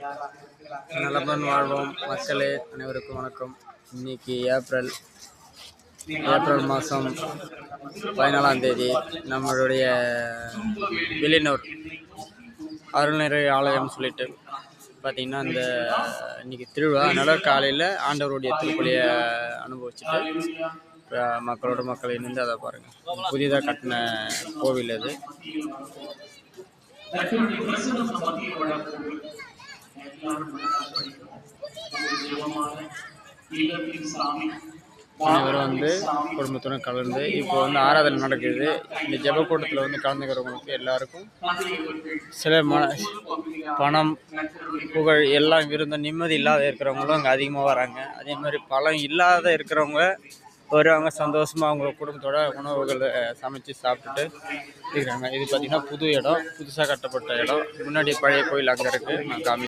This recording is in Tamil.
நலமன் வாழ்வோம் மக்களே, அனைவருக்கும் வணக்கம். இன்னைக்கு ஏப்ரல் மாதம் 14ஆம் தேதி நம்மளுடைய வில்லியனூர் அருள்நிறை ஆலயம் சொல்லிட்டு பார்த்திங்கன்னா இந்த இன்னைக்கு திருவிழா. அதனால் காலையில் ஆண்டவருடைய திருப்பலியை அனுபவிச்சுட்டு மக்கள் இணைந்து அதை பாருங்கள். புதிதாக கட்டின கோவில் அது. அனைவரும் குடும்பத்துடன் கலந்து இப்போ ஆராதனை நடக்குது. இந்த ஜெபக்கூட்டத்தில் கலந்துக்கிறவங்களுக்கு எல்லாருக்கும் சில பணம் புகழ் எல்லாம் இருந்த நிம்மதி இல்லாத இருக்கிறவங்களும் அங்கே அதிகமாக வராங்க. அதே மாதிரி பணம் இல்லாத இருக்கிறவங்க வருவாங்க. சந்தோஷமாக அவங்க குடும்பத்தோட உணவுகளை சமைச்சு சாப்பிட்டுட்டு இருக்கிறாங்க. இது பார்த்திங்கன்னா புது இடம், புதுசாக கட்டப்பட்ட இடம். முன்னாடி பழைய கோயில் அங்கே இருக்குது. நான் காமி